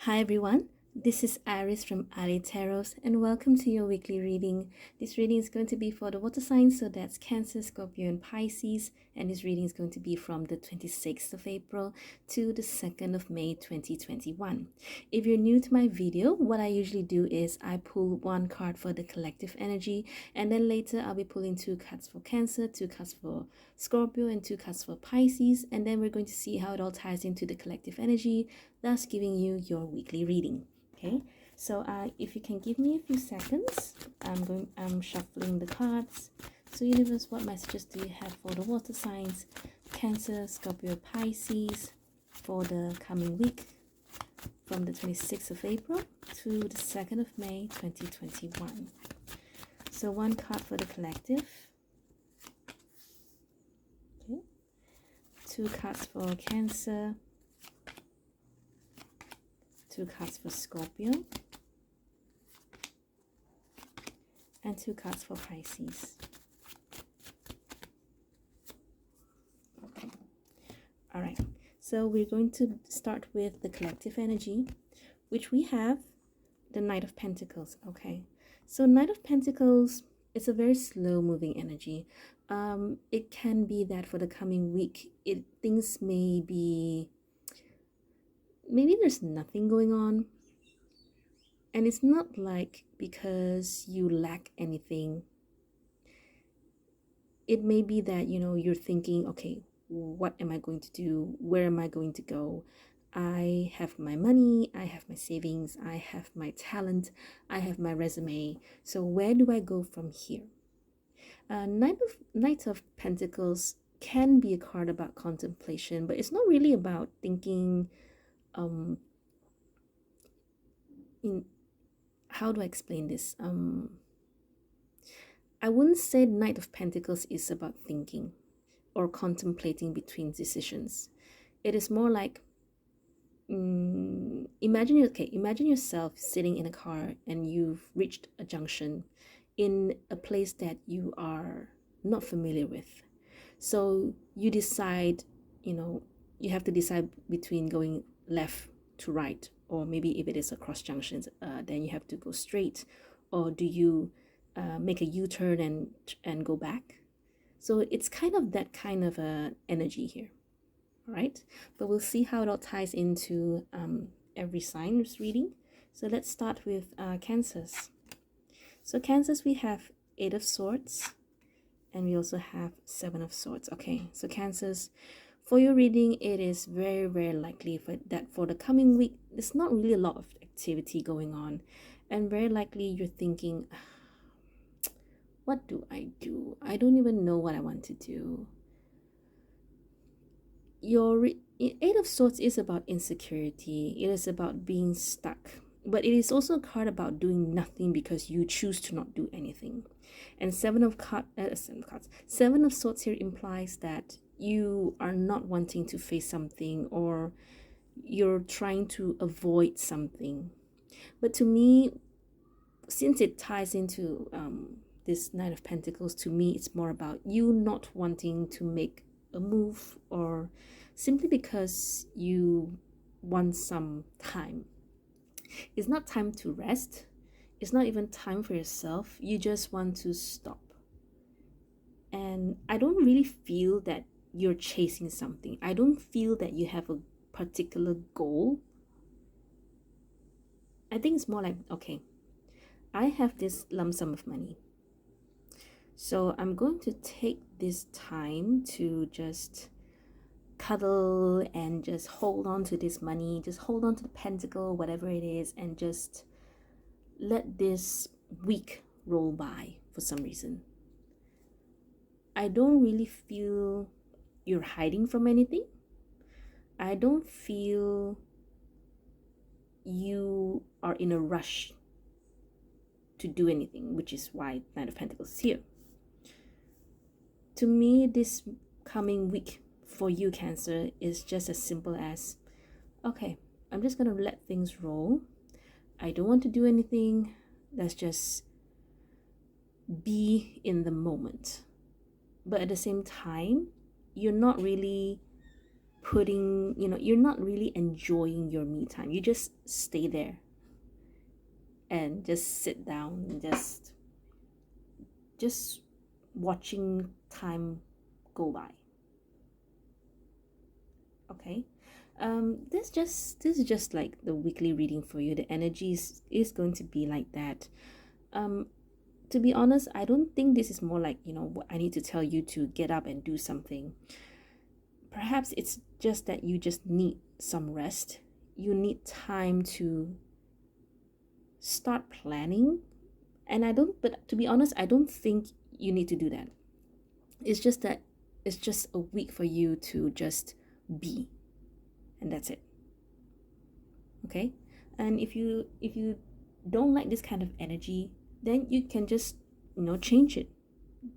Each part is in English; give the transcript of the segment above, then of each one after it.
Hi everyone, this is Aries from ileetarots and welcome to your weekly reading. This reading is going to be for the water signs, so that's Cancer, Scorpio and Pisces, and this reading is going to be from the 26th of April to the 2nd of May 2021. If you're new to my video, what I usually do is I pull one card for the collective energy, and then later I'll be pulling 2 cards for Cancer, 2 cards for Scorpio and 2 cards for Pisces, and then we're going to see how it all ties into the collective energy, thus giving you your weekly reading. Okay, so if you can give me a few seconds, I'm shuffling the cards. So universe, what messages do you have for the water signs, Cancer, Scorpio, Pisces, for the coming week from the 26th of April to the 2nd of May 2021? So one card for the collective, okay, 2 cards for Cancer, 2 cards for Scorpio, and 2 cards for Pisces. Okay. All right. So we're going to start with the collective energy, which we have the Knight of Pentacles. Okay. So Knight of Pentacles is a very slow moving energy. It can be that for the coming week, things may be, maybe there's nothing going on. And it's not like because you lack anything. It may be that, you're thinking, okay, what am I going to do? Where am I going to go? I have my money, I have my savings, I have my talent, I have my resume. So where do I go from here? Knight of Pentacles can be a card about contemplation, but it's not really about thinking, how do I explain this? I wouldn't say Knight of Pentacles is about thinking or contemplating between decisions. It is more like, imagine yourself sitting in a car and you've reached a junction in a place that you are not familiar with. So you decide, you have to decide between going left to right, or maybe if it is a cross junction, then you have to go straight, or do you make a U-turn and go back? So it's kind of that kind of energy here. All right, but we'll see how it all ties into every sign's reading. So let's start with Cancers. So Cancers, we have 8 of Swords, and we also have 7 of Swords. Okay, so Cancers, for your reading, it is very, very likely that for the coming week, there's not really a lot of activity going on, and very likely you're thinking, what do? I don't even know what I want to do. Your 8 of Swords is about insecurity. It is about being stuck, but it is also a card about doing nothing because you choose to not do anything. And 7 of Swords here implies that you are not wanting to face something, or you're trying to avoid something. But to me, since it ties into this Knight of Pentacles, to me it's more about you not wanting to make a move, or simply because you want some time. It's not time to rest. It's not even time for yourself. You just want to stop. And I don't really feel that you're chasing something. I don't feel that you have a particular goal. I think it's more like, okay, I have this lump sum of money. So I'm going to take this time to just cuddle and just hold on to this money, just hold on to the pentacle, whatever it is, and just let this week roll by for some reason. I don't really feel you're hiding from anything. I don't feel you are in a rush to do anything, which is why Knight of Pentacles is here. To me, this coming week for you, Cancer, is just as simple as, okay, I'm just gonna let things roll. I don't want to do anything. Let's just be in the moment. But at the same time, you're not really putting, you're not really enjoying your me time. You just stay there and just sit down and just watching time go by. Okay. This is just like the weekly reading for you. The energy is going to be like that. To be honest, I don't think this is more like, what I need to tell you to get up and do something. Perhaps it's just that you just need some rest. You need time to start planning. But to be honest, I don't think you need to do that. It's just that it's just a week for you to just be, and that's it. Okay. And if you don't like this kind of energy, then you can just change it.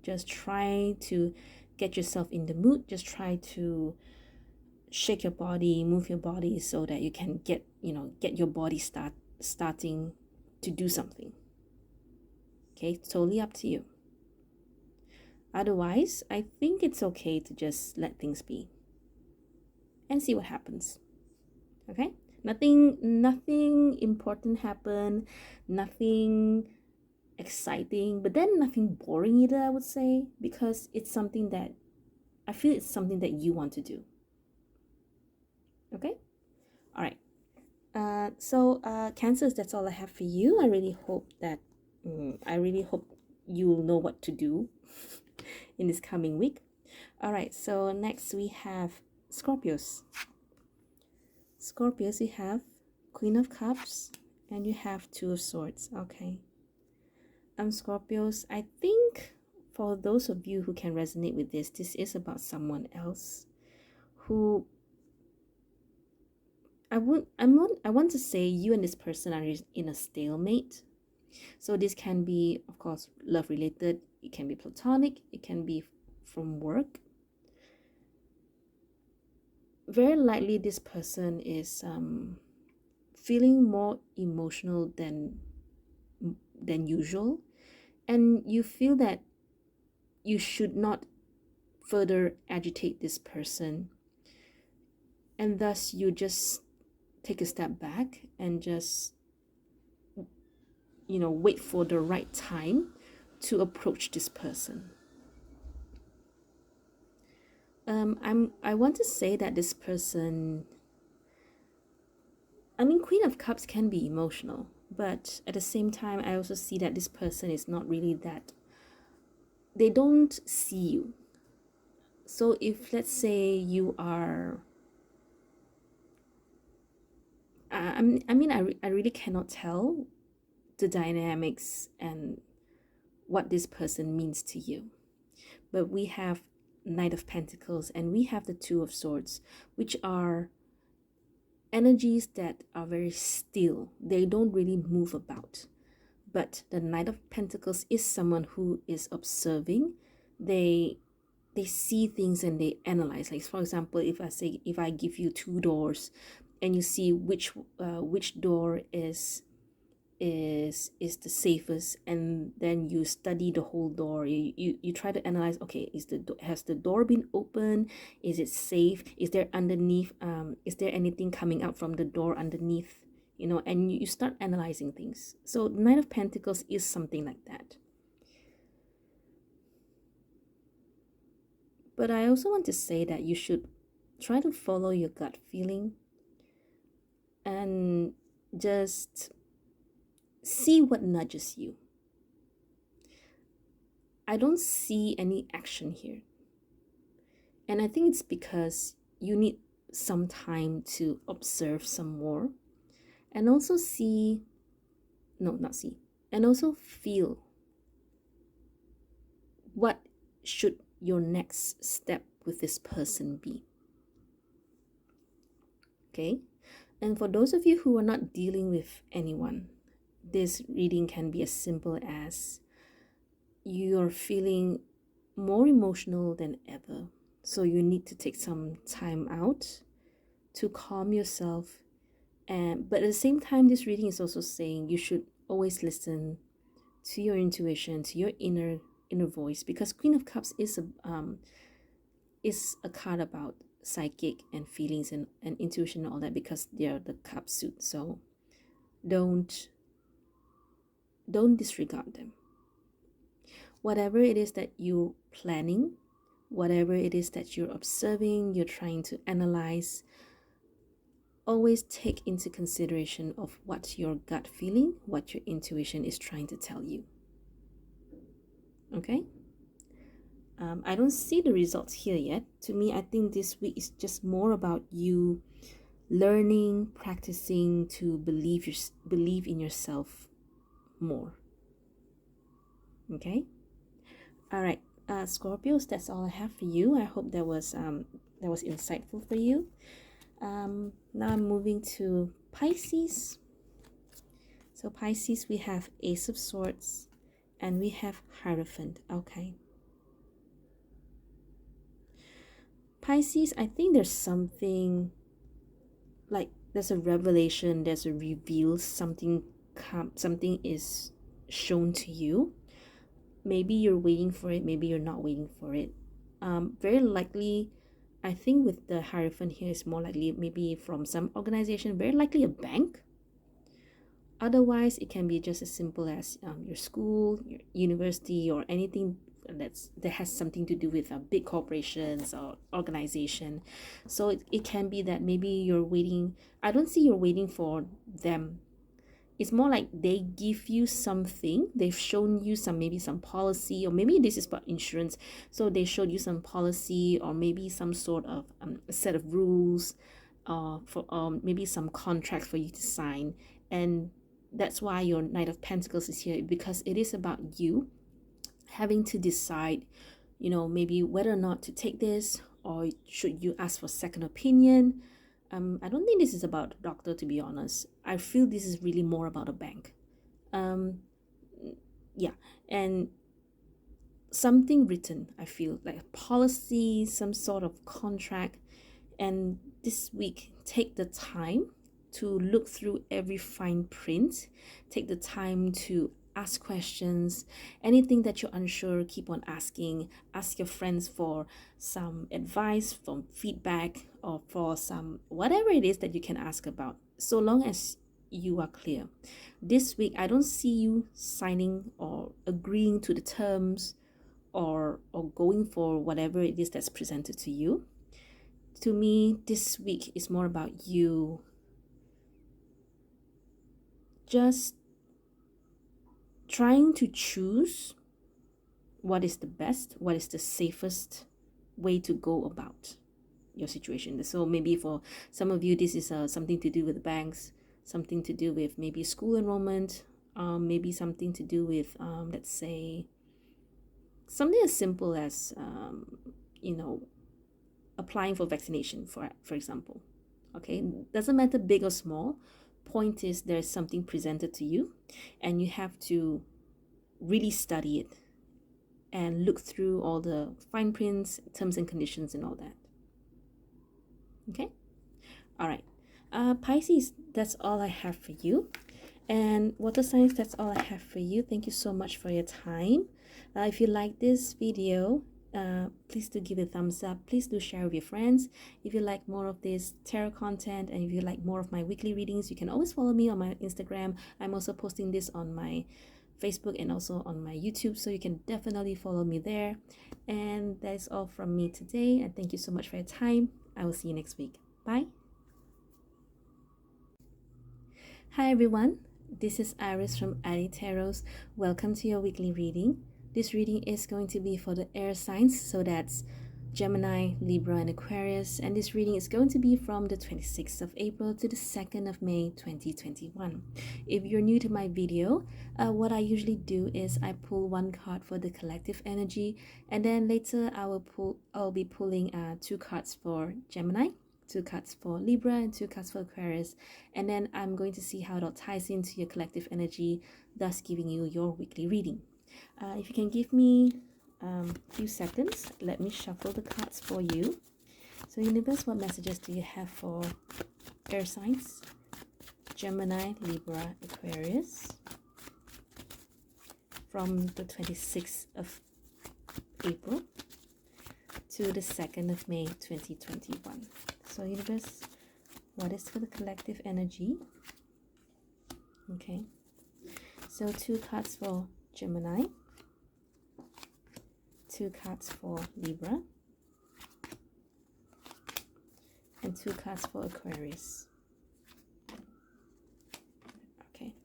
Just try to get yourself in the mood. Just try to shake your body, move your body, so that you can get your body starting to do something. Okay, totally up to you. Otherwise, I think it's okay to just let things be and see what happens. Okay, nothing important happen, nothing exciting, but then nothing boring either, I would say, because it's something that I feel it's something that you want to do. Okay, all right. So Cancers, that's all I have for you. I really hope you'll know what to do in this coming week. All right, so next we have Scorpios. Scorpios, you have Queen of Cups and you have Two of Swords. Okay. Scorpios, I think for those of you who can resonate with this is about someone else who I want to say you and this person are in a stalemate. So this can be, of course, love related. It can be platonic. It can be from work. Very likely this person is feeling more emotional than usual, and you feel that you should not further agitate this person, and thus you just take a step back and just wait for the right time to approach this person. I want to say that this person, Queen of Cups can be emotional, but at the same time, I also see that this person is not really that, they don't see you. So if, let's say, you are, I really cannot tell the dynamics and what this person means to you. But we have Knight of Pentacles and we have the Two of Swords, which are energies that are very still. They don't really move about. But the Knight of Pentacles is someone who is observing. They see things and they analyze. Like, for example, if I give you two doors and you see which door is the safest, and then you study the whole door. You try to analyze, okay, has the door been open? Is it safe? Is there underneath, is there anything coming out from the door underneath? And you start analyzing things. So Knight of Pentacles is something like that. But I also want to say that you should try to follow your gut feeling and just see what nudges you. I don't see any action here. And I think it's because you need some time to observe some more and also and also feel what should your next step with this person be. Okay? And for those of you who are not dealing with anyone, this reading can be as simple as you're feeling more emotional than ever. So you need to take some time out to calm yourself. But at the same time, this reading is also saying you should always listen to your intuition, to your inner voice, because Queen of Cups is a card about psychic and feelings and intuition and all that, because they're the cup suit. So don't disregard them. Whatever it is that you're planning, whatever it is that you're observing, you're trying to analyze, always take into consideration of what your gut feeling, what your intuition is trying to tell you. Okay? I don't see the results here yet. To me, I think this week is just more about you learning, practicing to believe in yourself more. Okay? All right, Scorpios, that's all I have for you. I hope that was insightful for you. Now I'm moving to Pisces. So Pisces, we have Ace of Swords and we have Hierophant. Okay. Pisces, I think there's something like there's a revelation, there's a reveal, something is shown to you. Maybe you're waiting for it, maybe you're not waiting for it. Very likely, I think with the Hierophant here is more likely maybe from some organization, very likely a bank. Otherwise, it can be just as simple as your school, your university, or anything that has something to do with big corporations or organization. So it can be that maybe you're waiting. I don't see you're waiting for them. It's more like they give you something. They've shown you maybe some policy, or maybe this is about insurance. So they showed you some policy, or maybe some sort of a set of rules, for maybe some contracts for you to sign. And that's why your Knight of Pentacles is here, because it is about you having to decide, maybe whether or not to take this, or should you ask for second opinion. I don't think this is about a doctor, to be honest. I feel this is really more about a bank. Yeah, and something written, I feel like a policy, some sort of contract. And this week, take the time to look through every fine print. Take the time to ask questions. Anything that you're unsure, keep on asking. Ask your friends for some advice, for feedback, or for some whatever it is that you can ask about, so long as you are clear. This week, I don't see you signing or agreeing to the terms or going for whatever it is that's presented to you. To me, this week is more about you just trying to choose what is the best, what is the safest way to go about your situation. So maybe for some of you, this is something to do with banks, something to do with maybe school enrollment, maybe something to do with, let's say, something as simple as, applying for vaccination, for example. Okay, doesn't matter big or small. Point is, there's something presented to you, and you have to really study it and look through all the fine prints, terms and conditions, and all that. Okay, all right. Pisces, that's all I have for you. And water signs, that's all I have for you. Thank you so much for your time. If you like this video, please do give it a thumbs up. Please do share with your friends. If you like more of this tarot content, and if you like more of my weekly readings, you can always follow me on my Instagram. I'm also posting this on my Facebook and also on my YouTube, so you can definitely follow me there. And that's all from me today, and thank you so much for your time. I will see you next week. Bye. Hi everyone, this is Aries from ileetarots. Welcome to your weekly reading. This reading is going to be for the air signs, so that's Gemini, Libra, and Aquarius. And this reading is going to be from the 26th of April to the 2nd of May 2021. If you're new to my video, what I usually do is I pull one card for the collective energy, and then later I'll be pulling 2 cards for Gemini, 2 cards for Libra, and 2 cards for Aquarius. And then I'm going to see how it all ties into your collective energy, thus giving you your weekly reading. If you can give me a few seconds, let me shuffle the cards for you. So universe, what messages do you have for air signs? Gemini, Libra, Aquarius from the 26th of April to the 2nd of May 2021. So universe, what is for the collective energy? Okay, so 2 cards for Gemini, 2 cards for Libra, and 2 cards for Aquarius. Okay,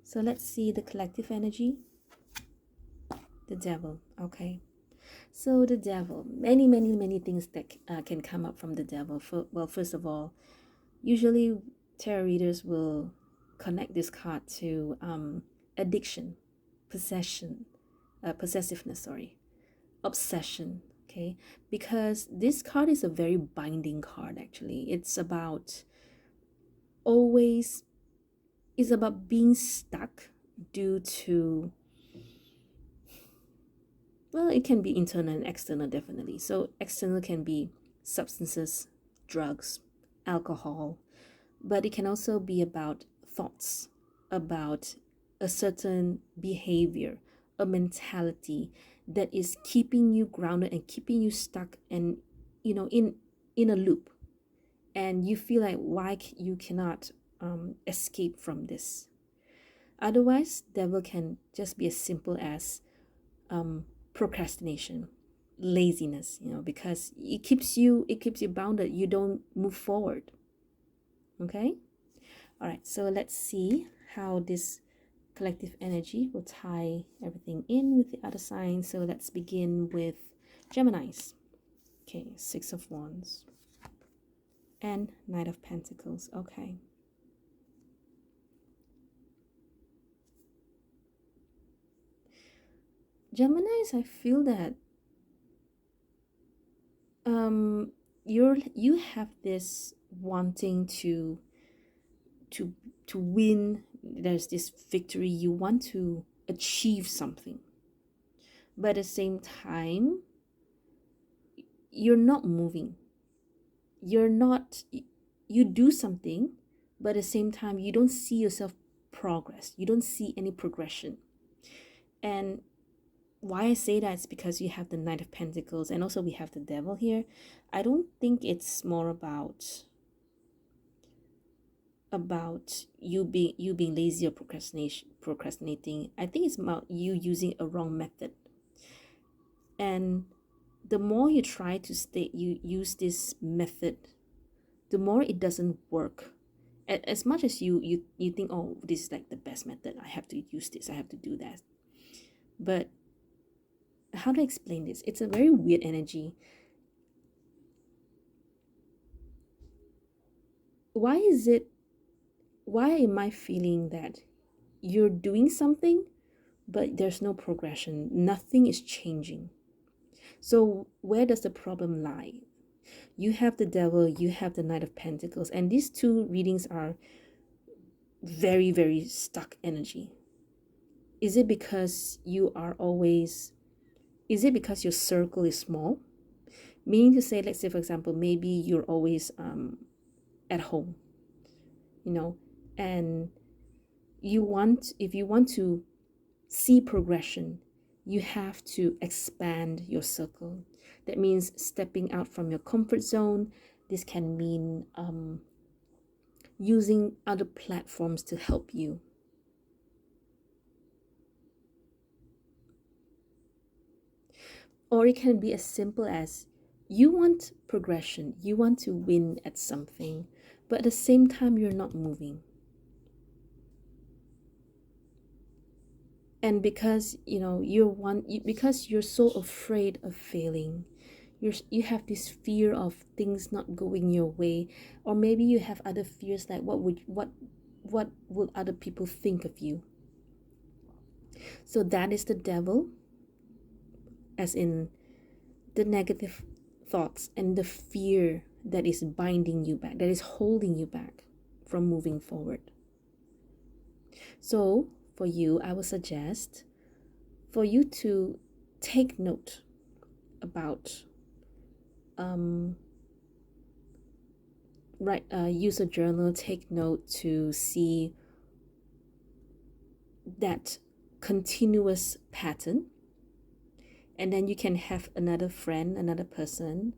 so let's see the collective energy. The devil. Okay, so the devil, many things that can come up from the devil. Well, first of all, usually tarot readers will connect this card to addiction, possessiveness, obsession. Okay, because this card is a very binding card. Actually, it's about being stuck due to, well, it can be internal and external, definitely. So external can be substances, drugs, alcohol, but it can also be about thoughts, about a certain behavior, a mentality that is keeping you grounded and keeping you stuck and, in a loop. And you feel like why you cannot escape from this. Otherwise, devil can just be as simple as procrastination, laziness, because it keeps you bounded. You don't move forward. Okay, all right, so let's see how this collective energy will tie everything in with the other signs. So let's begin with Geminis. Okay, 6 of Wands and Knight of Pentacles. Okay, Geminis, I feel that you have this wanting to win. There's this victory. You want to achieve something, but at the same time you're not moving. You do something, but at the same time you don't see yourself progress. You don't see any progression. And why I say that is because you have the Knight of Pentacles and also we have the Devil here. I don't think it's more about you being lazy or procrastinating. I think it's about you using a wrong method. And the more you try to use this method, the more it doesn't work. As much as you think, oh, this is like the best method, I have to use this, I have to do that. But how to explain this? It's a very weird energy. Why am I feeling that you're doing something, but there's no progression? Nothing is changing. So where does the problem lie? You have the Devil, you have the Knight of Pentacles, and these two readings are very, very stuck energy. Is it because is it because your circle is small? Meaning to say, let's say, for example, maybe you're always at home, and if you want to see progression, you have to expand your circle. That means stepping out from your comfort zone. This can mean using other platforms to help you. Or it can be as simple as you want progression, you want to win at something, but at the same time you're not moving. And because because you're so afraid of failing, you have this fear of things not going your way, or maybe you have other fears like what would other people think of you. So that is the Devil, as in the negative thoughts and the fear that is binding you back, that is holding you back from moving forward. So for you, I would suggest for you to take note about use a journal, take note to see that continuous pattern and then you can have another friend, another person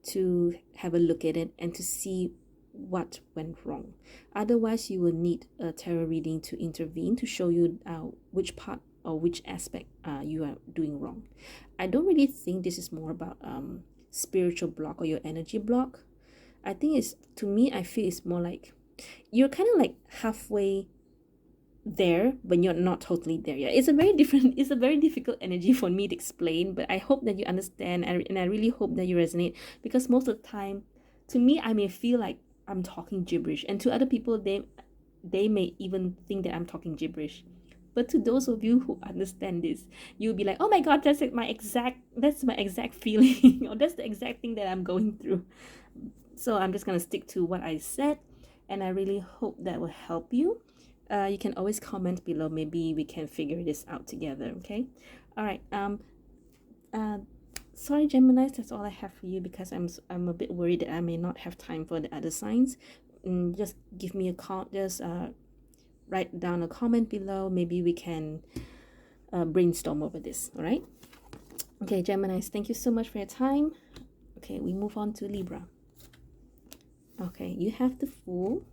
to have a look at it and to see what went wrong. Otherwise, you will need a tarot reading to intervene to show you which part or which aspect you are doing wrong. I don't really think this is more about spiritual block or your energy block. I think it's, to me, I feel it's more like you're kind of like halfway there, but you're not totally there yet. It's a very difficult energy for me to explain, but I hope that you understand, and I really hope that you resonate, because most of the time, to me, I may feel like I'm talking gibberish, and to other people, they may even think that I'm talking gibberish. But to those of you who understand this, you'll be like, oh my god, that's my exact feeling, or that's the exact thing that I'm going through. So I'm just gonna stick to what I said, and I really hope that will help you. You can always comment below. Maybe we can figure this out together. Okay. All right. Sorry, Gemini, that's all I have for you, because I'm a bit worried that I may not have time for the other signs. Just give me a call. Just write down a comment below. Maybe we can brainstorm over this. All right. Okay, Geminis, thank you so much for your time. Okay, we move on to Libra. Okay, you have the Fool,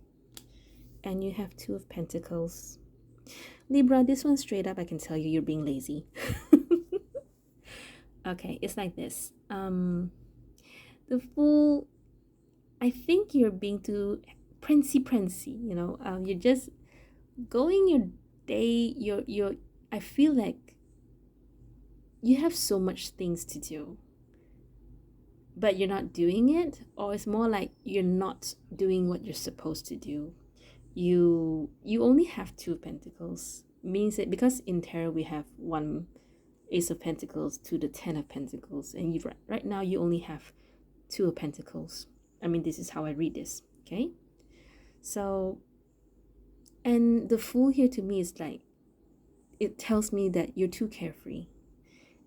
and you have Two of Pentacles. Libra, this one straight up, I can tell you, you're being lazy. Okay, it's like this. The Fool, I think you're being too prancy, you know. You're just going your day. I feel like you have so much things to do, but you're not doing it, or it's more like you're not doing what you're supposed to do. You only have Two of Pentacles, means that because in tarot we have one Ace of Pentacles to the 10 of Pentacles, and right now you only have Two of Pentacles. I mean, this is how I read this. Okay, so, and the Fool here to me is like, it tells me that you're too carefree.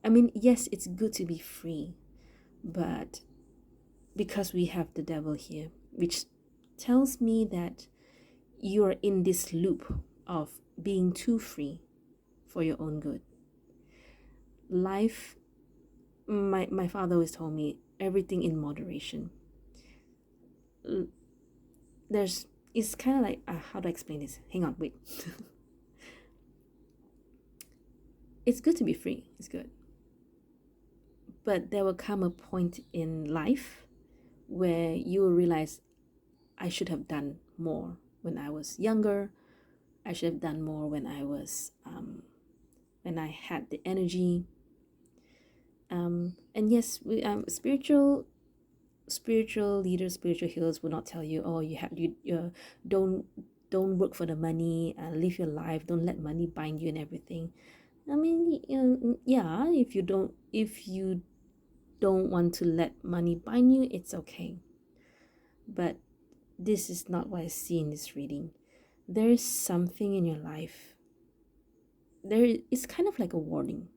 I mean, yes, it's good to be free, but because we have the Devil here, which tells me that you're in this loop of being too free for your own good. Life, my father always told me, everything in moderation. It's kind of like, how do I explain this? Hang on, wait. It's good to be free, it's good. But there will come a point in life where you will realize, I should have done more when I was younger. I should have done more when I was, when I had the energy. And yes, we spiritual leaders, spiritual healers will not tell you, oh, you don't work for the money, live your life, don't let money bind you and everything. I mean, yeah, if you don't want to let money bind you, it's okay. But this is not what I see in this reading. There is something in your life. It's kind of like a warning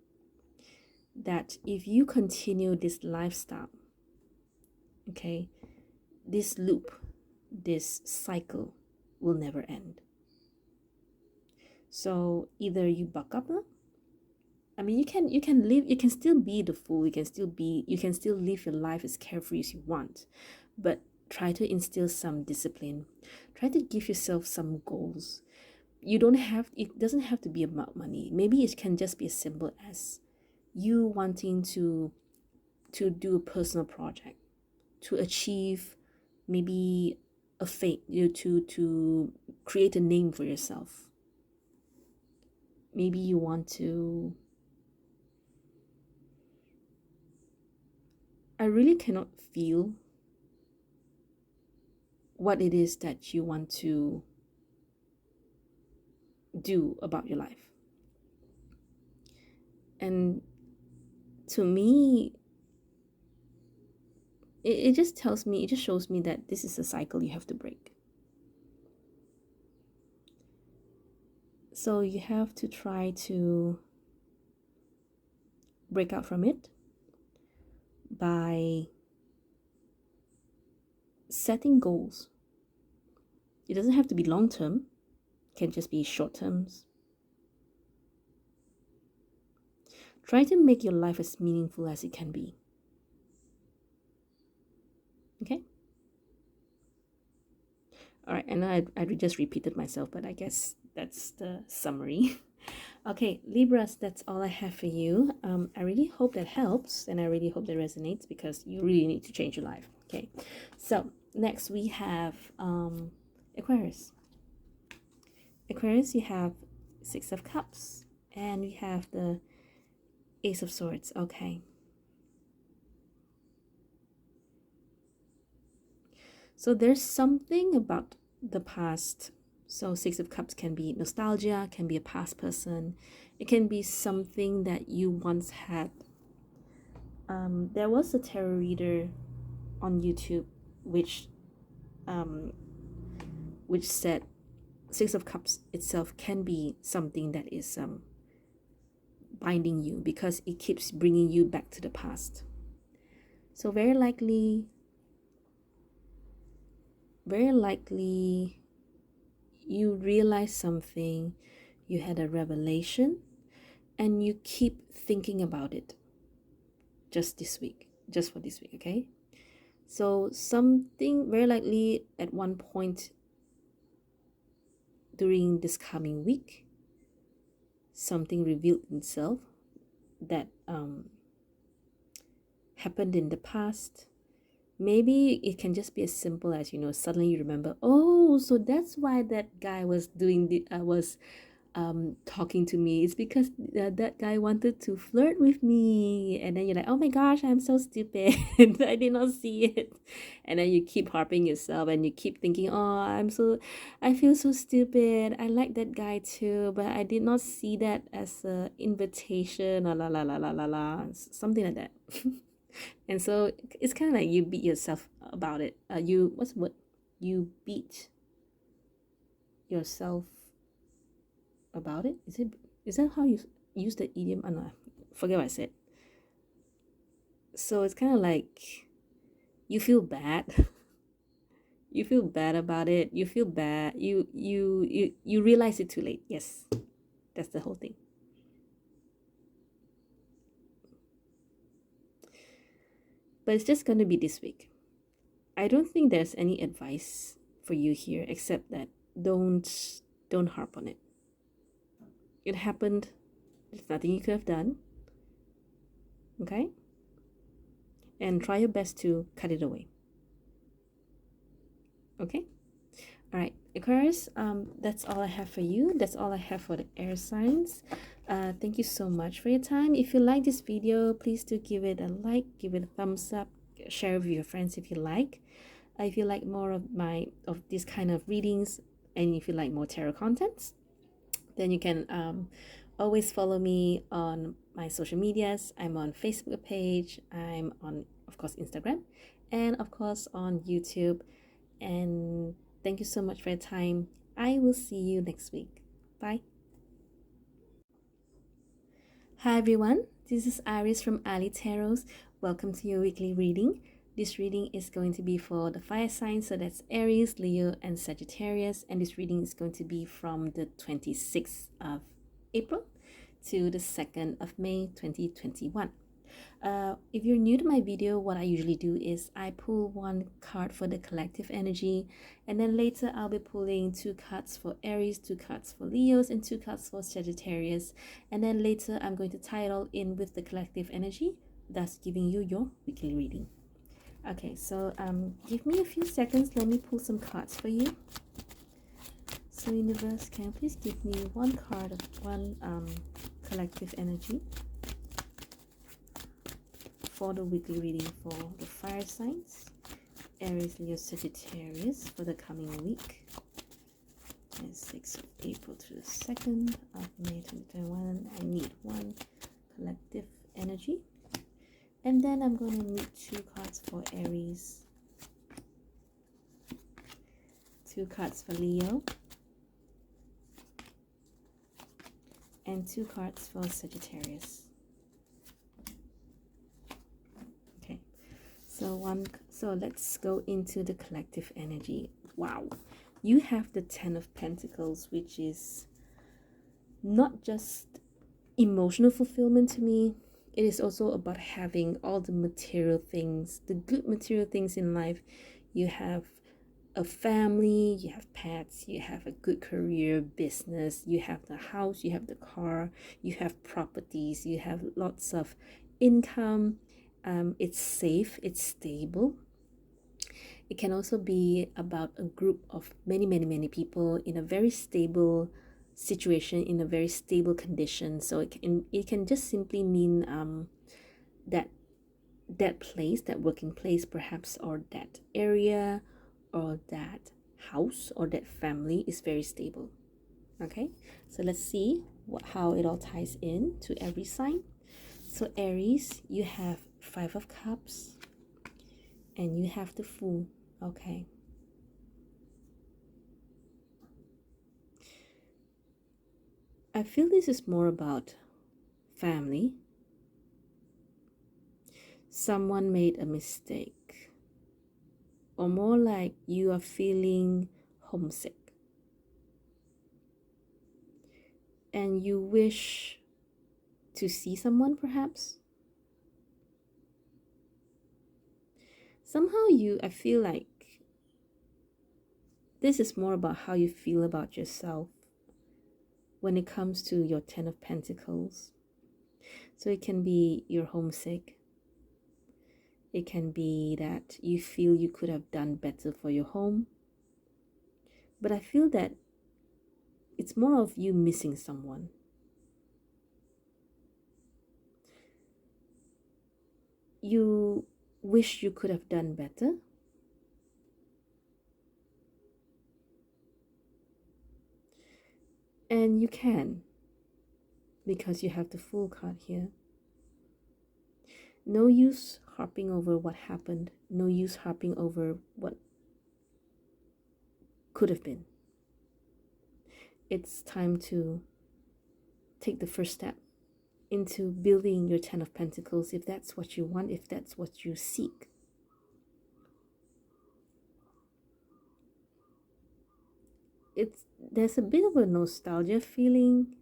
that if you continue this lifestyle, okay, this loop, this cycle will never end. So either you buck up. I mean, you can still be the Fool. You can still live your life as carefree as you want, but try to instill some discipline. Try to give yourself some goals. It doesn't have to be about money. Maybe it can just be as simple as you wanting to do a personal project, to achieve maybe a fate, to create a name for yourself. Maybe you want to, I really cannot feel what it is that you want to do about your life. And to me, it just shows me that this is a cycle you have to break. So you have to try to break out from it by setting goals. It doesn't have to be long term, it can just be short terms. Try to make your life as meaningful as it can be. Okay? All right, and I just repeated myself, but I guess that's the summary. Okay, Libras, that's all I have for you. I really hope that helps, and I really hope that resonates, because you really need to change your life. Okay, so next we have Aquarius. Aquarius, you have Six of Cups, and we have the Ace of Swords. Okay. So there's something about the past. So Six of Cups can be nostalgia, can be a past person. It can be something that you once had. There was a tarot reader on YouTube which said Six of Cups itself can be something that is binding you, because it keeps bringing you back to the past. So very likely you realize something, you had a revelation, and you keep thinking about it just for this week, okay? So something very likely at one point during this coming week, something revealed itself that happened in the past. Maybe it can just be as simple as, suddenly you remember, oh, so that's why that guy was talking to me. It's because that guy wanted to flirt with me. And then you're like, oh my gosh, I'm so stupid. I did not see it. And then you keep harping yourself, and you keep thinking, oh, I feel so stupid. I like that guy too, but I did not see that as an invitation, or la la la la la la, something like that. And so it's kind of like you beat yourself about it. You beat yourself about it? Is that how you use the idiom? Oh, no, I forget what I said. So it's kind of like you feel bad. You feel bad about it. You feel bad. You realize it too late. Yes, that's the whole thing. But it's just going to be this week. I don't think there's any advice for you here, except that don't harp on it. It happened. There's nothing you could have done. Okay? And try your best to cut it away. Okay? All right, Aquarius, that's all I have for you. That's all I have for the air signs. Thank you so much for your time. If you like this video, please do give it a like, give it a thumbs up, share with your friends if you like. If you like more of this kind of readings, and if you like more tarot contents, then you can always follow me on my social medias. I'm on Facebook page. I'm on, of course, Instagram, and of course on YouTube. And thank you so much for your time. I will see you next week. Bye. Hi everyone, this is Aries from ileetarots. Welcome to your weekly reading. This reading is going to be for the fire signs, so that's Aries, Leo, and Sagittarius. And this reading is going to be from the 26th of April to the 2nd of May 2021. If you're new to my video, what I usually do is I pull one card for the collective energy, and then later I'll be pulling 2 cards for Aries, 2 cards for Leos, and 2 cards for Sagittarius. And then later I'm going to tie it all in with the collective energy, thus giving you your weekly reading. Okay, so give me a few seconds. Let me pull some cards for you. So universe, can you please give me one card of one collective energy for the weekly reading for the fire signs, Aries, Leo, Sagittarius, for the coming week, and 6th of April to the 2nd of May 2021. I need one collective energy, and then I'm going to need 2 cards for Aries, 2 cards for Leo, and 2 cards for Sagittarius. So let's go into the collective energy. Wow, you have the 10 of Pentacles, which is not just emotional fulfillment to me. It is also about having all the material things, the good material things in life. You have a family, you have pets, you have a good career, business, you have the house, you have the car, you have properties, you have lots of income. It's safe, it's stable. It can also be about a group of many people in a very stable situation, in a very stable condition. So it can just simply mean that that place, that working place perhaps, or that area, or that house, or that family is very stable. Okay, so let's see how it all ties in to every sign. So Aries, you have 5 of Cups and you have the Fool. Okay, I feel this is more about family. Someone made a mistake, or more like you are feeling homesick and you wish to see someone, perhaps. Somehow I feel like this is more about how you feel about yourself when it comes to your 10 of Pentacles. So it can be you're homesick. It can be that you feel you could have done better for your home. But I feel that it's more of you missing someone. You wish you could have done better. And you can, because you have the Fool card here. No use harping over what happened. No use harping over what could have been. It's time to take the first step into building your 10 of Pentacles, if that's what you want, if that's what you seek. There's a bit of a nostalgia feeling,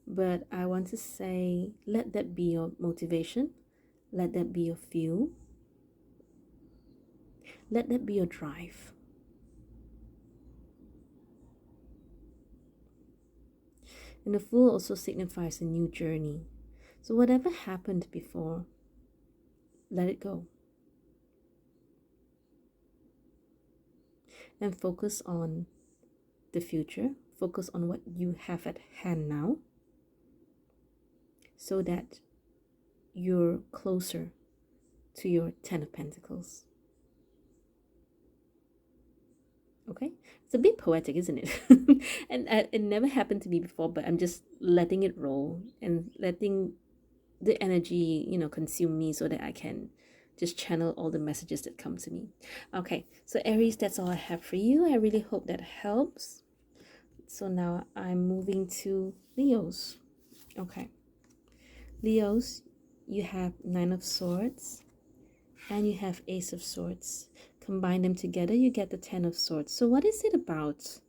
but I want to say, let that be your motivation. Let that be your fuel. Let that be your drive. And the Fool also signifies a new journey. So whatever happened before, let it go. And focus on the future. Focus on what you have at hand now, so that you're closer to your 10 of Pentacles. Okay, it's a bit poetic, isn't it? And it never happened to me before, but I'm just letting it roll and letting the energy, consume me, so that I can just channel all the messages that come to me. Okay, so Aries, that's all I have for you. I really hope that helps. So now I'm moving to Leos. Okay, Leos, you have 9 of Swords and you have Ace of Swords. Combine them together, you get the 10 of Swords. So what is it about?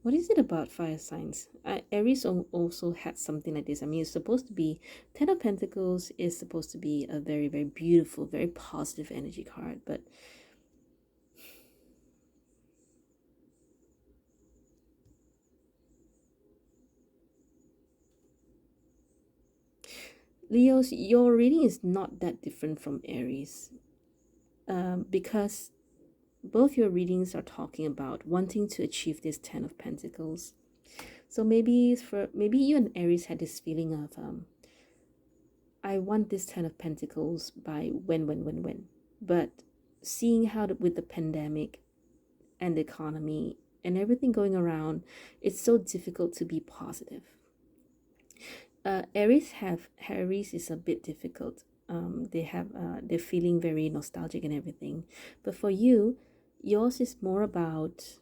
What is it about fire signs? Aries also had something like this. I mean, it's supposed to be 10 of Pentacles is supposed to be a very, very beautiful, very positive energy card. But Leos, your reading is not that different from Aries, because both your readings are talking about wanting to achieve this 10 of Pentacles. So maybe you and Aries had this feeling of I want this 10 of Pentacles by when. But seeing how with the pandemic and the economy and everything going around, it's so difficult to be positive. Aries is a bit difficult. They're feeling very nostalgic and everything. But for you, yours is more about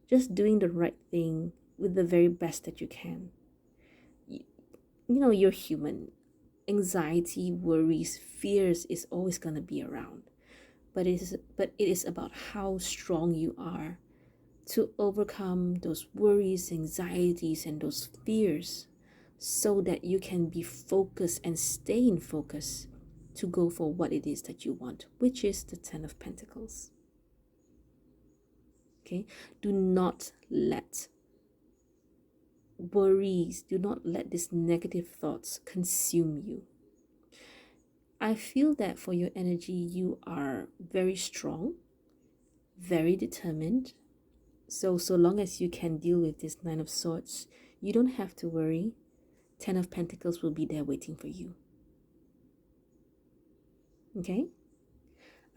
just doing the right thing with the very best that you can. You're human. Anxiety, worries, fears is always going to be around. But it is about how strong you are to overcome those worries, anxieties, and those fears so that you can be focused and stay in focus to go for what it is that you want, which is the Ten of Pentacles. Okay, do not let worries, do not let these negative thoughts consume you. I feel that for your energy, you are very strong, very determined. So long as you can deal with this Nine of Swords, you don't have to worry. Ten of Pentacles will be there waiting for you. Okay?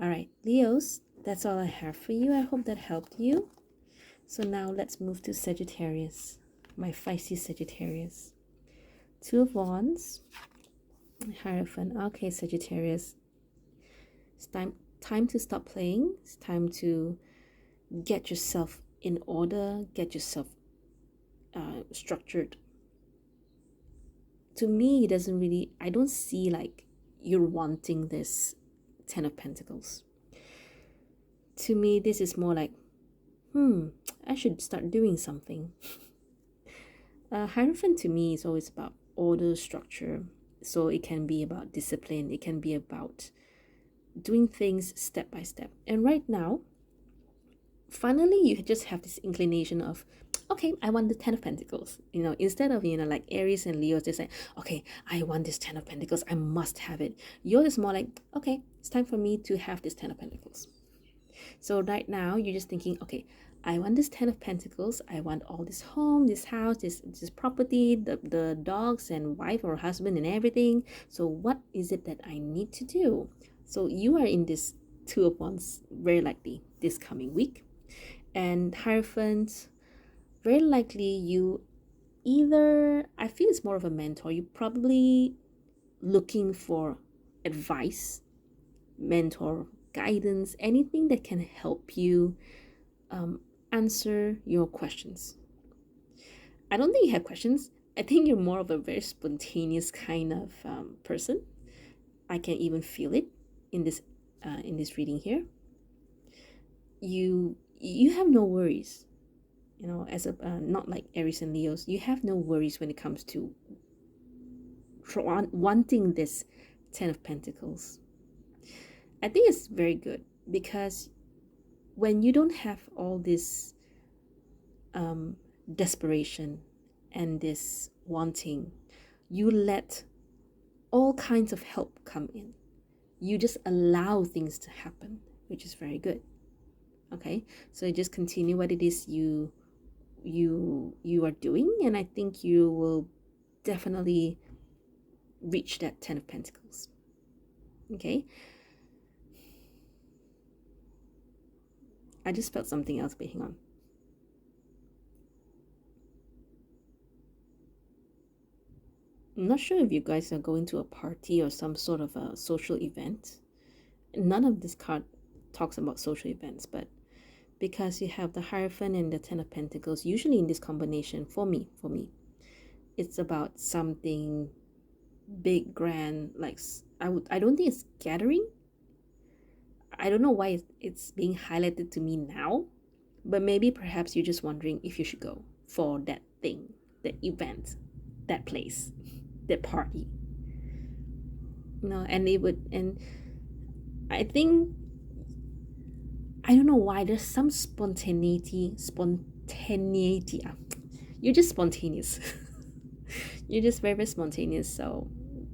All right, Leos, that's all I have for you. I hope that helped you. So now let's move to Sagittarius, my feisty Sagittarius. Two of Wands, Hierophant. Okay, Sagittarius, it's time to stop playing. It's time to get yourself in order, get yourself structured. To me, it doesn't really, I don't see like you're wanting this Ten of Pentacles. To me, this is more like, I should start doing something. Hierophant to me is always about order, structure. So it can be about discipline. It can be about doing things step by step. And right now, finally, you just have this inclination of, okay, I want the Ten of Pentacles. You know, instead of, like Aries and Leo, they say, okay, I want this Ten of Pentacles. I must have it. Yours is more like, okay, it's time for me to have this Ten of Pentacles. So right now, you're just thinking, okay, I want this Ten of Pentacles. I want all this home, this house, this property, the dogs and wife or husband and everything. So what is it that I need to do? So you are in this Two of Wands very likely this coming week. And Hierophant, very likely you either, I feel it's more of a mentor. You're probably looking for advice, mentor, guidance, anything that can help you answer your questions. I don't think you have questions. I think you're more of a very spontaneous kind of person. I can even feel it in this reading here. You have no worries, as a not like Aries and Leos. You have no worries when it comes to wanting this Ten of Pentacles. I think it's very good because when you don't have all this desperation and this wanting, you let all kinds of help come in. You just allow things to happen, which is very good. Okay, so you just continue what it is you are doing, and I think you will definitely reach that Ten of Pentacles. Okay, I just felt something else, but hang on. I'm not sure if you guys are going to a party or some sort of a social event. None of this card talks about social events, but because you have the Hierophant and the Ten of Pentacles, usually in this combination, for me, it's about something big, grand, like I don't think it's gathering. I don't know why it's being highlighted to me now, but maybe perhaps you're just wondering if you should go for that thing, that event, that place, that party. And I think, I don't know why, there's some spontaneity. You're just spontaneous. You're just very, very spontaneous. So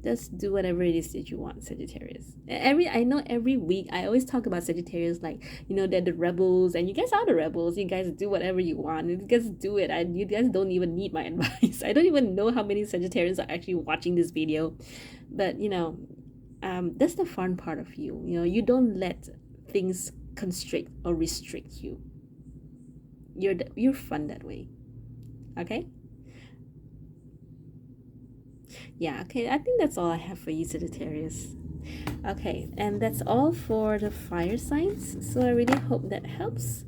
just do whatever it is that you want, Sagittarius. I know every week I always talk about Sagittarius like, they're the rebels, and you guys are the rebels. You guys do whatever you want. You guys do it. You guys don't even need my advice. I don't even know how many Sagittarians are actually watching this video. But, that's the fun part of you. You don't let things constrict or restrict you. You're fun that way. Okay? Yeah, okay, I think that's all I have for you, Sagittarius. Okay, and that's all for the fire signs. So I really hope that helps.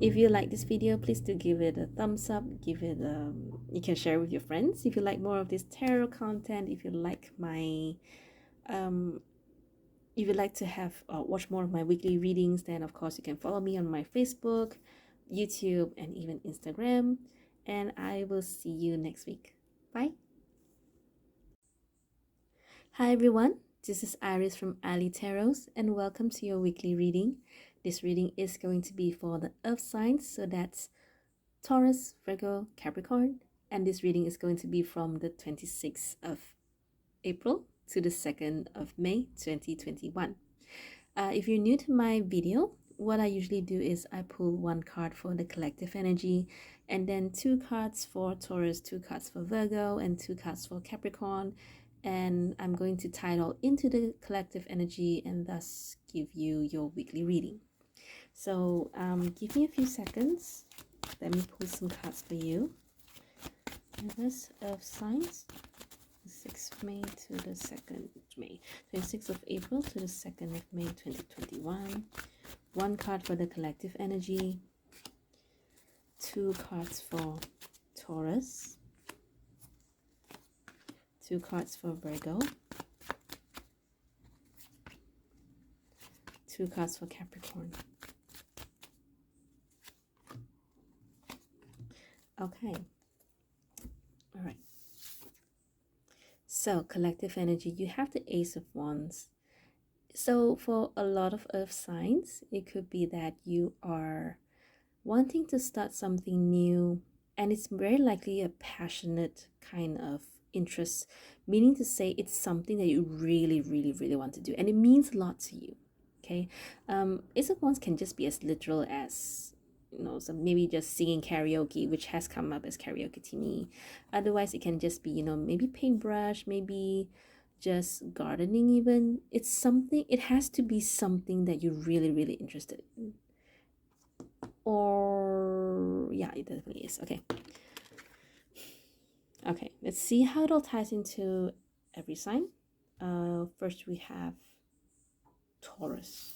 If you like this video, please do give it a thumbs up. You can share with your friends if you like more of this tarot content. If you like my if you'd like to have watch more of my weekly readings, then of course you can follow me on my Facebook, YouTube, and even Instagram. And I will see you next week. Bye. Hi everyone, this is Aries from ileetarots, and welcome to your weekly reading. This reading is going to be for the earth signs, so that's Taurus, Virgo, Capricorn, and this reading is going to be from the 26th of April to the 2nd of May 2021. If you're new to my video, what I usually do is I pull one card for the collective energy, and then 2 cards for Taurus, 2 cards for Virgo, and 2 cards for Capricorn. And I'm going to tie it all into the collective energy and thus give you your weekly reading. So give me a few seconds. Let me pull some cards for you. Rivers of signs, 6th of May to the 2nd of May, 26th of April to the 2nd of May 2021. 1 card for the collective energy, 2 cards for Taurus, 2 cards for Virgo, 2 cards for Capricorn. Okay. All right. So, collective energy, you have the Ace of Wands. So, for a lot of earth signs, it could be that you are wanting to start something new, and it's very likely a passionate kind of interest, meaning to say it's something that you really, really, really want to do, and it means a lot to you. Okay. Ace of Wands can just be as literal as, you know, so maybe just singing karaoke, which has come up as karaoke to me. Otherwise, it can just be, you know, maybe paintbrush, maybe just gardening even. It's something, it has to be something that you're really, really interested in. Or yeah, it definitely is. Okay. Okay, let's see how it all ties into every sign. First we have Taurus.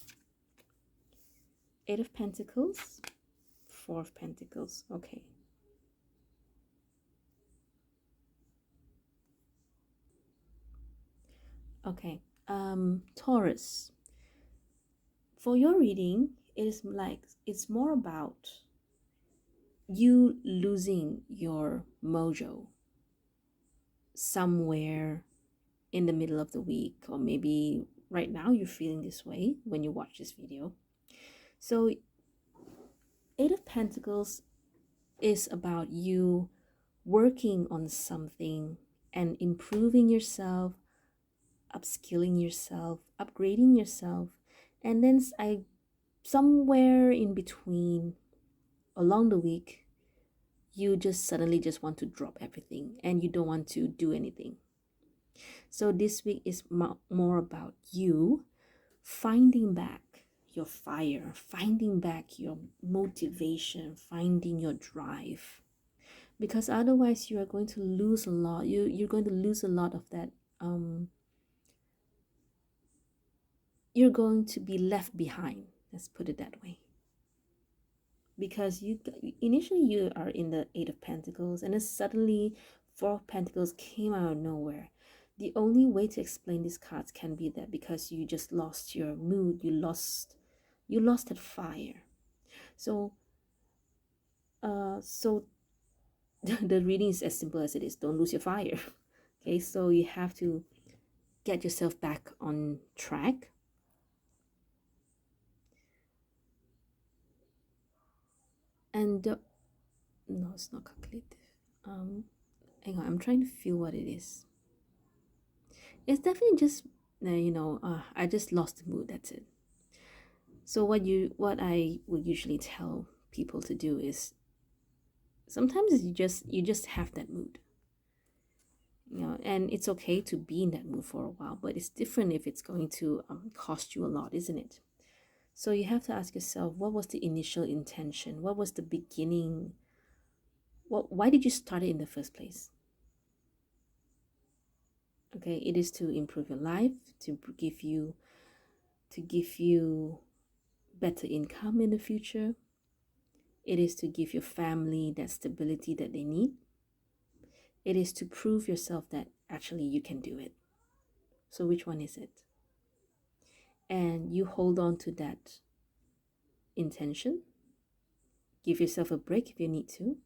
8 of Pentacles, 4 of Pentacles. Okay. Okay. Taurus. For your reading, it is like it's more about you losing your mojo somewhere in the middle of the week, or maybe right now you're feeling this way when you watch this video. So 8 of Pentacles is about you working on something and improving yourself, upskilling yourself, upgrading yourself, and then somewhere in between along the week you just suddenly just want to drop everything and you don't want to do anything. So this week is more about you finding back your fire, finding back your motivation, finding your drive, because otherwise you are going to lose a lot. You're going to lose a lot of that. You're going to be left behind, let's put it that way, because you initially you are in the 8 of Pentacles, and then suddenly 4 of Pentacles came out of nowhere. The only way to explain these cards can be that because you just lost your mood, you lost that fire. So so the reading is as simple as it is. Don't lose your fire. Okay, so you have to get yourself back on track. And no, it's not calculative. Hang on, I'm trying to feel what it is. It's definitely just I just lost the mood, that's it. So what I would usually tell people to do is sometimes you just have that mood, you know, and it's okay to be in that mood for a while, but it's different if it's going to cost you a lot, isn't it? So you have to ask yourself, what was the initial intention? What was the beginning? Why did you start it in the first place? Okay, it is to improve your life, to give you better income in the future. It is to give your family that stability that they need. It is to prove yourself that actually you can do it. So which one is it? And you hold on to that intention, Give yourself a break if you need to,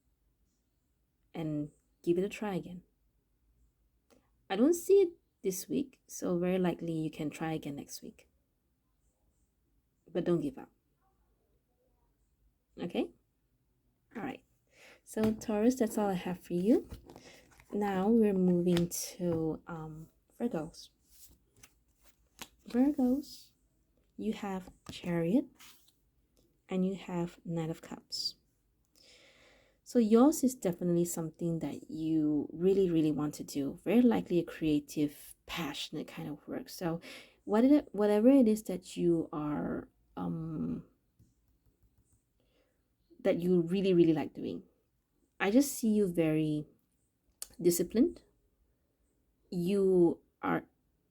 and give it a try again. I don't see it this week, so very likely you can try again next week. But don't give up. Okay? All right. So Taurus, that's all I have for you. Now we're moving to Virgos. Virgos, you have Chariot and you have Knight of Cups. So yours is definitely something that you really, really want to do. Very likely a creative, passionate kind of work. So whatever it is that you are, that you really, really like doing, I just see you very disciplined. You are,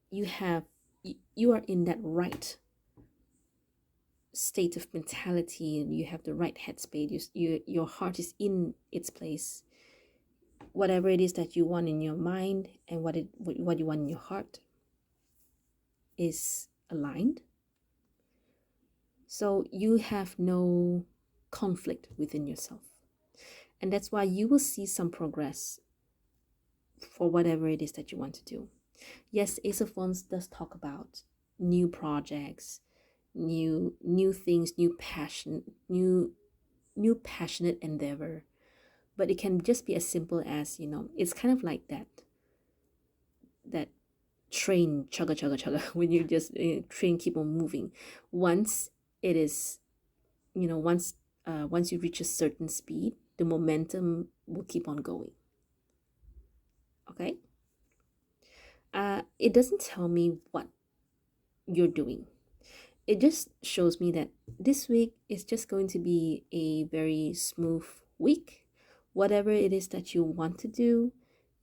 you are in that right state of mentality, and you have the right headspace. Your heart is in its place. Whatever it is that you want in your mind and what you want in your heart is aligned. So you have no conflict within yourself, and that's why you will see some progress for whatever it is that you want to do. Yes, Ace of Wands does talk about new projects, new things, new passion, new passionate endeavor. But it can just be as simple as, it's kind of like that train chugga chugga chugga when you just train keep on moving. Once it is, once you reach a certain speed, the momentum will keep on going. Okay. It doesn't tell me what you're doing. It just shows me that this week is just going to be a very smooth week. Whatever it is that you want to do,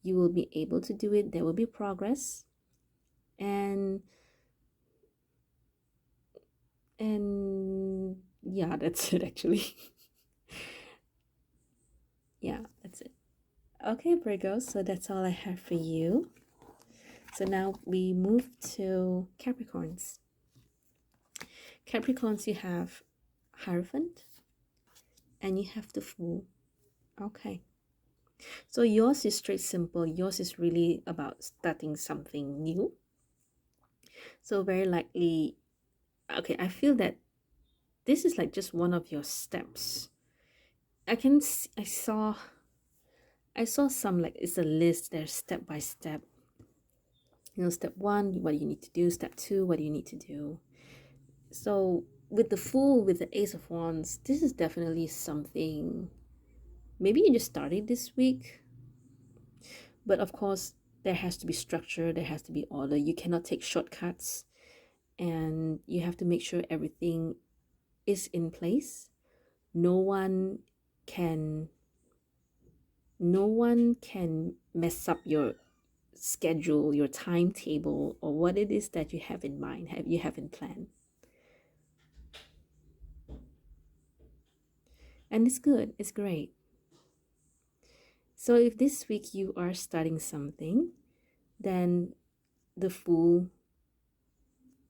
you will be able to do it. There will be progress. And yeah, that's it actually. Yeah, that's it. Okay, Virgo, so that's all I have for you. So now we move to Capricorns. Capricorns, you have Hierophant and you have the Fool. Okay. So yours is straight simple. Yours is really about starting something new. So very likely, okay, I feel that this is like just one of your steps. I saw some, like, it's a list. There's step by step. Step 1, what do you need to do? Step 2, what do you need to do? So with the Fool, with the Ace of Wands, this is definitely something, maybe you just started this week, but of course there has to be structure, there has to be order. You cannot take shortcuts, and you have to make sure everything is in place. No one can mess up your schedule, your timetable, or what it is that you have in mind, you have in plan. And it's good, it's great. So if this week you are starting something, then the Fool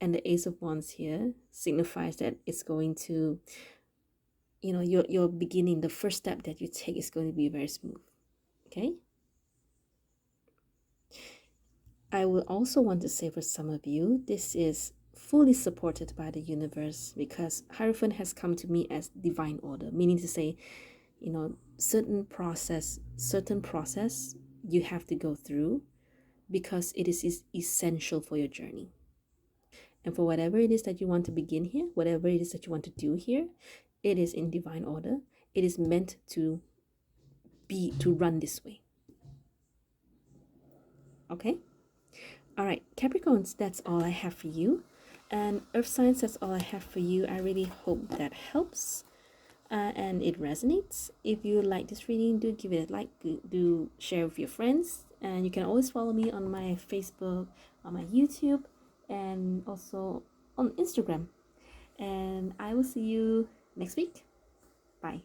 and the Ace of Wands here signifies that it's going to, your beginning, the first step that you take is going to be very smooth. Okay. I will also want to say, for some of you, this is fully supported by the universe, because Hierophant has come to me as divine order, meaning to say, certain process you have to go through because it is essential for your journey. And for whatever it is that you want to begin here, whatever it is that you want to do here, it is in divine order. It is meant to run this way. Okay? All right, Capricorns, that's all I have for you. And Earth signs, that's all I have for you. I really hope that helps and it resonates. If you like this reading, do give it a like, do share with your friends. And you can always follow me on my Facebook, on my YouTube, and also on Instagram. And I will see you next week. Bye.